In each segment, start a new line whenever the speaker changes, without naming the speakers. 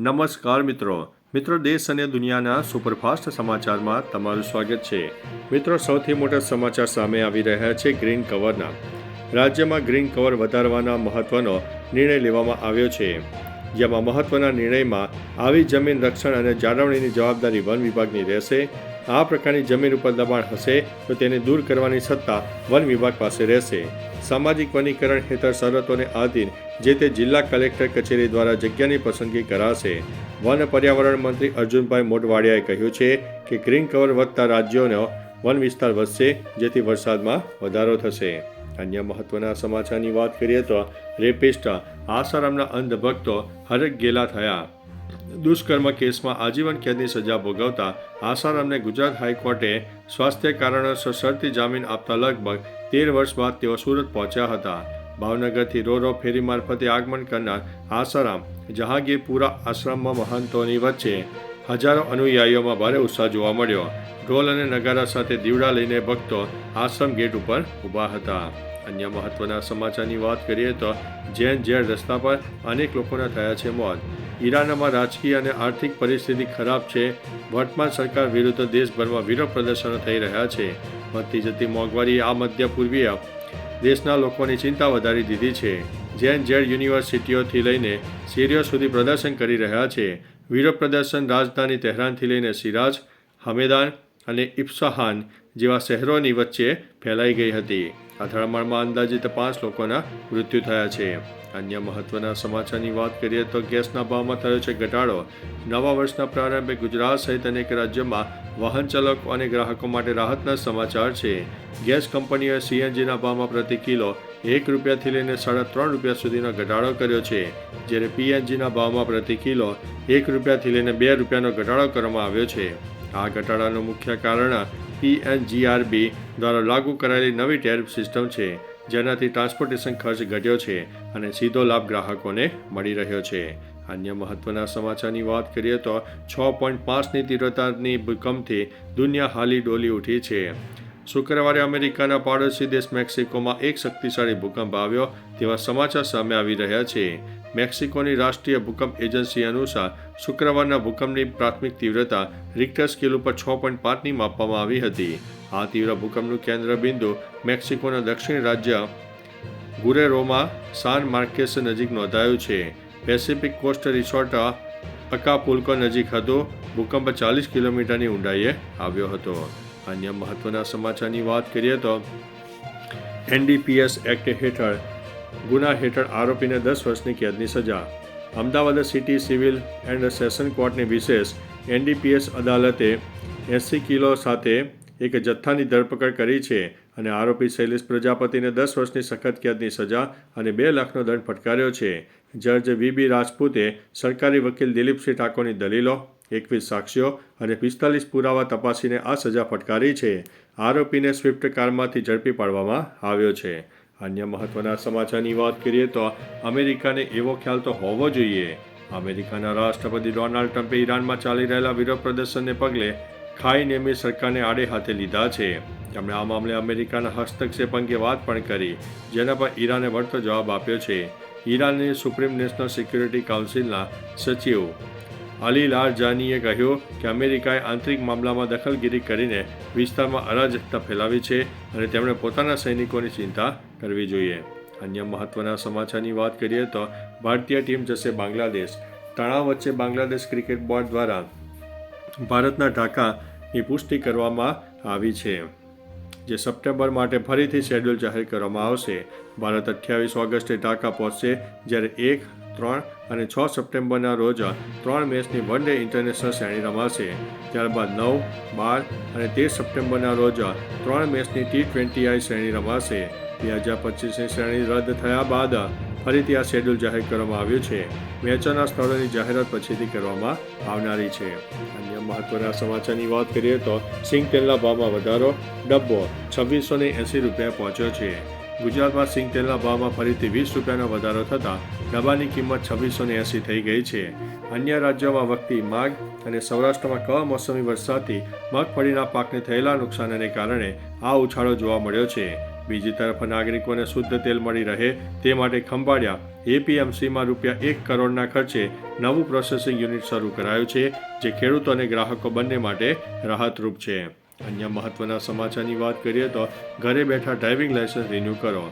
નમસ્કાર મિત્રો દેશ અને દુનિયાના સુપરફાસ્ટ સમાચારમાં તમારું સ્વાગત છે। મિત્રો, સૌથી મોટા સમાચાર સામે આવી રહ્યા છે ગ્રીન કવરના। રાજ્યમાં ગ્રીન કવર વધારવાના મહત્વનો નિર્ણય લેવામાં આવ્યો છે, જેમાં મહત્વના નિર્ણયમાં આવી જમીન રક્ષણ અને જાળવણીની જવાબદારી વન વિભાગની રહેશે। આ પ્રકારની જમીન ઉપર દબાણ હશે તો તેને દૂર કરવાની સત્તા વન વિભાગ પાસે રહેશે। સામાજિક વનીકરણ હેઠળ શરતોને આધીન જે તે જિલ્લા કલેક્ટર કચેરી દ્વારા જગ્યાની પસંદગી કરાશે। વન પર્યાવરણ મંત્રી અર્જુનભાઈ મોઢવાડિયાએ કહ્યું છે કે ગ્રીન કવર વધતા રાજ્યોનો વન વિસ્તાર વધશે, જેથી વરસાદમાં વધારો થશે। અન્ય મહત્વના સમાચારની વાત કરીએ તો રેપિસ્ટ આસારામના અંધભક્તો હરક ગેલા થયા। દુષ્કર્મ કેસમાં આજીવન કેદની સજા ભોગવતા આસારામને ગુજરાત હાઈકોર્ટે સ્વાસ્થ્ય કારણોસર શરતી જામીન આપતા લગભગ 13 વર્ષ બાદ તેઓ સુરત પહોંચ્યા હતા। ભાવનગરથી રોરો ફેરી મારફતે આગમન કરનાર આસારામ જહાંગીરપુરા આશ્રમમાં મહંતોની વચ્ચે હજારો અનુયાયીઓમાં ભારે ઉત્સાહ જોવા મળ્યો। ઢોલ અને નગારા સાથે દીવડા લઈને ભક્તો આશ્રમ ગેટ ઉપર ઊભા હતા। અન્ય મહત્વના સમાચારની વાત કરીએ તો જૈન જેલ રસ્તા પર અનેક લોકોના થયા છે મોત। ઈરાનમાં રાજકીય અને આર્થિક પરિસ્થિતિ ખરાબ છે। વર્તમાન સરકાર વિરુદ્ધ દેશભરમાં વિરોધ પ્રદર્શનો થઈ રહ્યા છે। વધતી જતી મોંઘવારીએ આ મધ્ય પૂર્વીય દેશના લોકોની ચિંતા વધારી દીધી છે। જૈન જેડ યુનિવર્સિટીઓથી લઈને શેરીઓ સુધી પ્રદર્શન કરી રહ્યા છે। વિરોધ પ્રદર્શન રાજધાની તહેરાનથી લઈને શિરાજ, હમેદાન અને ઇસ્ફહાન જેવા શહેરોની વચ્ચે ફેલાઈ ગઈ હતી। અથડામણમાં અંદાજિત 5 લોકોના મૃત્યુ થયા છે। અન્ય મહત્વના સમાચારની વાત કરીએ તો ગેસના ભાવમાં થયો છે ઘટાડો। નવા વર્ષના પ્રારંભે ગુજરાત સહિત અનેક રાજ્યોમાં વાહન ચાલકો અને ગ્રાહકો માટે રાહતના સમાચાર છે। ગેસ કંપનીઓએ સીએનજીના ભાવમાં પ્રતિ કિલો ₹1 લઈને ₹3.5 સુધીનો ઘટાડો કર્યો છે, જ્યારે પીએનજીના ભાવમાં પ્રતિ કિલો ₹1 લઈને ₹2નો ઘટાડો કરવામાં આવ્યો છે। આ ઘટાડાનું મુખ્ય કારણ પીએનજીઆરબી દ્વારા લાગુ કરાયેલી નવી ટેરિફ સિસ્ટમ છે, જેનાથી ટ્રાન્સપોર્ટેશન ખર્ચ ઘટ્યો છે અને સીધો લાભ ગ્રાહકોને મળી રહ્યો છે। અન્ય મહત્વના સમાચારની વાત કરીએ તો 6.5ની તીવ્રતાની ભૂકંપથી દુનિયા હાલી ડોલી ઉઠી છે। શુક્રવારે અમેરિકાના પાડોશી દેશ મેક્સિકોમાં એક શક્તિશાળી ભૂકંપ આવ્યો તેવા સમાચાર સામે આવી રહ્યા છે। મેક્સિકોની રાષ્ટ્રીય ભૂકંપ એજન્સી અનુસાર શુક્રવારના ભૂકંપની પ્રાથમિક તીવ્રતા રિક્ટર સ્કેલ ઉપર 6.5ની માપવામાં આવી હતી। આ તીવ્ર ભૂકંપનું કેન્દ્ર બિંદુ મેક્સિકોના દક્ષિણ રાજ્ય ગુરેરોમાં સાન માર્કેસ નજીક નોંધાયું છે। પેસિફિક કોસ્ટ રિસોર્ટ અકાપુલ્કો નજીક હતો। ભૂકંપ 40 કિલોમીટરની ઊંડાઈએ આવ્યો હતો। અન્ય મહત્વના સમાચારની વાત કરીએ તો એનડીપીએસ એક્ટ હેઠળ ગુના હેઠળ આરોપીને 10 વર્ષની કેદની સજા। Ahmedabad city civil and session કોર્ટની વિશેષ એનડીપીએસ અદાલતે 80 કિલો સાથે એક જથ્થાની ધરપકડ કરી છે અને આરોપી શૈલેષ પ્રજાપતિને 10 વર્ષની સખત કેદની સજા અને ₹2 લાખનો દંડ ફટકાર્યો છે। જજ વીબી રાજપૂતે સરકારી વકીલ દિલીપસિંહ ઠાકોરની દલીલો, 21 સાક્ષીઓ અને 45 પુરાવા તપાસીને આ સજા ફટકારી છે। આરોપીને સ્વિફ્ટ કારમાંથી ઝડપી પાડવામાં આવ્યો છે। અન્ય મહત્વના સમાચારની વાત કરીએ તો અમેરિકાને એવો ખ્યાલ તો હોવો જોઈએ। અમેરિકાના રાષ્ટ્રપતિ ડોનાલ્ડ ટ્રમ્પે ઈરાનમાં ચાલી રહેલા વિરોધ પ્રદર્શનને પગલે ખાઈનેમી સરકારને આડે હાથે લીધા છે। તેમણે આ મામલે અમેરિકાના હસ્તક્ષેપ અંગે વાત પણ કરી, જેના પર ઈરાને વળતો જવાબ આપ્યો છે। ઈરાનની સુપ્રીમ નેશનલ સિક્યુરિટી કાઉન્સિલના સચિવ અલી લારજાનીએ કહ્યું કે અમેરિકાએ આંતરિક મામલામાં દખલગીરી કરીને વિસ્તારમાં અરાજકતા ફેલાવી છે અને તેમણે પોતાના સૈનિકોની ચિંતા કરવી જોઈએ। અન્ય મહત્વના સમાચારની વાત કરીએ તો ભારતીય ટીમ જશે બાંગ્લાદેશ। તણાવ વચ્ચે બાંગ્લાદેશ ક્રિકેટ બોર્ડ દ્વારા ભારતના ઢાકાની પુષ્ટિ કરવામાં આવી છે, જે સપ્ટેમ્બર માટે ફરીથી શેડ્યુલ જાહેર કરવામાં આવશે। ભારત 28 ઓગસ્ટે ઢાકા પહોંચશે, જ્યારે 1, 3 અને 6 સપ્ટેમ્બરના રોજ 3 મેચની વન ડે ઇન્ટરનેશનલ શ્રેણી રમાશે। ત્યારબાદ 9, 12 અને 13 સપ્ટેમ્બરના રોજ 3 મેચની T20I શ્રેણી રમાશે। 2025ની શ્રેણી રદ થયા બાદ ફરીથી આ શેડ્યુલ જાહેર કરવામાં આવ્યું છે। મેચોના સ્થળોની જાહેરાત પછીથી કરવામાં આવનારી છે। અન્ય મહત્વના સમાચારની વાત કરીએ તો સિંગ તેલના ભાવમાં વધારો, ડબ્બો ₹2680 પહોંચ્યો છે। ગુજરાતમાં સિંગ તેલના ભાવમાં ફરીથી ₹20નો વધારો થતાં ડબ્બાની કિંમત 2680 થઈ ગઈ છે। અન્ય રાજ્યોમાં વધતી માંગ અને સૌરાષ્ટ્રમાં કમોસમી વરસાદથી મગફળીના પાકને થયેલા નુકસાનને કારણે આ ઉછાળો જોવા મળ્યો છે। બીજી તરફ નાગરિકોને શુદ્ધ તેલ મળી રહે તે માટે ખંભાળિયા એપીએમસીમાં ₹1 કરોડના ખર્ચે નવું પ્રોસેસિંગ યુનિટ શરૂ કરાયું છે, જે ખેડૂતો અને ગ્રાહકો બંને માટે રાહતરૂપ છે. અન્ય મહત્વના સમાચારની વાત કરીએ તો ઘરે બેઠા ડ્રાઇવિંગ લાયસન્સ રિન્યૂ કરો.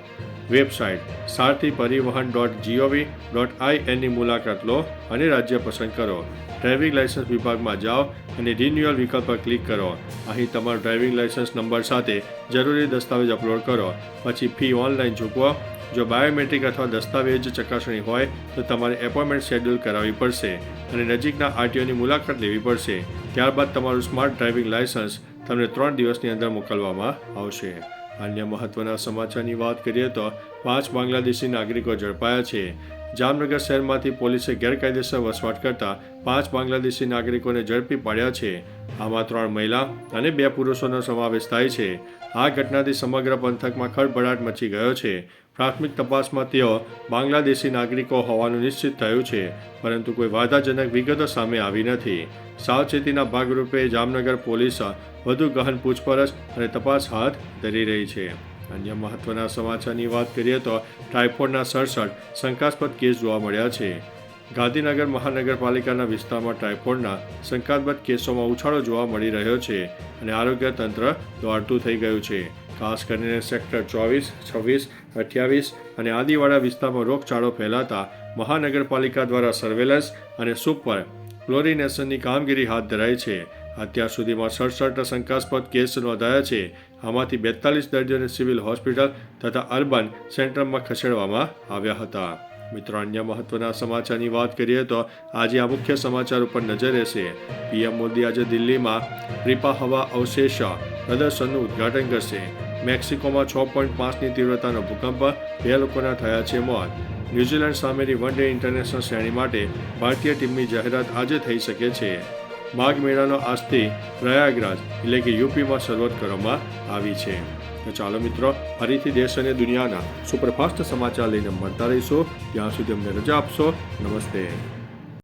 વેબસાઇટ sarthiparivahan.gov.in ની મુલાકાત લો અને રાજ્ય પસંદ કરો. ડ્રાઇવિંગ લાયસન્સ વિભાગમાં જાઓ અને રિન્યુઅલ વિકલ્પ પર ક્લિક કરો. અહીં તમારો ડ્રાઇવિંગ લાયસન્સ નંબર સાથે જરૂરી દસ્તાવેજ અપલોડ કરો. પછી ફી ઓનલાઈન ચૂકવો. જો બાયોમેટ્રિક અથવા દસ્તાવેજ ચકાસણી હોય તો તમારે એપોઇન્ટમેન્ટ શેડ્યુલ કરાવવી પડશે અને નજીકના આરટીઓની મુલાકાત લેવી પડશે. ત્યારબાદ તમારું સ્માર્ટ ડ્રાઇવિંગ લાયસન્સ તમને 3 દિવસની અંદર મોકલવામાં આવશે. અન્ય મહત્વના સમાચારની વાત કરીએ તો 5 બાંગ્લાદેશી નાગરિકો ઝડપાયા છે. જામનગર શહેરમાંથી પોલીસે ગેરકાયદેસર વસવાટ કરતા 5 બાંગ્લાદેશી નાગરિકોને ઝડપી પાડ્યા છે. આમાં 3 મહિલા અને 2 પુરુષોનો સમાવેશ થાય છે. આ ઘટનાથી સમગ્ર પંથકમાં ખળભળાટ મચી ગયો છે. પ્રાથમિક તપાસમાં તેઓ બાંગ્લાદેશી નાગરિકો હોવાનું નિશ્ચિત થયું છે, પરંતુ કોઈ વાધાજનક વિગતો સામે આવી નથી. સાવચેતીના ભાગરૂપે જામનગર પોલીસ વધુ ગહન પૂછપરછ અને તપાસ હાથ ધરી રહી છે. અન્ય મહત્વના સમાચારની વાત કરીએ તો ટાઇફોઇડના 67 શંકાસ્પદ કેસ જોવા મળ્યા છે. ગાંધીનગર મહાનગરપાલિકાના વિસ્તારમાં ટાઇફોઇડના શંકાસ્પદ કેસોમાં ઉછાળો જોવા મળી રહ્યો છે અને આરોગ્ય તંત્ર દોડતું થઈ ગયું છે. ખાસ કરીને સેક્ટર 24, 26, 28 અને આદિવાડા વિસ્તારમાં રોગચાળો ફેલાતા મહાનગરપાલિકા દ્વારા સર્વેલન્સ અને સુપર ક્લોરિનેશનની કામગીરી હાથ ધરાઈ છે. અત્યાર સુધીમાં 67 શંકાસ્પદ કેસ નોંધાયા છે. આમાંથી 42 દર્દીઓને સિવિલ હોસ્પિટલ તથા અર્બન સેન્ટરમાં ખસેડવામાં આવ્યા હતા. મિત્રો, અન્ય મહત્વના સમાચારની વાત કરીએ તો આજે આ મુખ્ય સમાચાર ઉપર નજર રહેશે. પીએમ મોદી આજે દિલ્હીમાં ક્રિપા હવા અવશેષ પ્રદર્શનનું ઉદ્ઘાટન કરશે. મેક્સિકોમાં 6.5ની તીવ્રતાનો ભૂકંપ, 2 લોકોના થયા છે મોત. ન્યૂઝીલેન્ડ સામેની વન ડે ઇન્ટરનેશનલ શ્રેણી માટે ભારતીય ટીમની જાહેરાત આજે થઈ શકે છે. માઘ મેળાનો આજથી પ્રયાગરાજ એટલે કે યુપીમાં શરૂઆત કરવામાં આવી છે. તો ચાલો મિત્રો, ફરીથી દેશ અને દુનિયાના સુપરફાસ્ટ સમાચાર લઈને મળતા રહીશું. ત્યાં સુધી અમને રજા આપશો. નમસ્તે.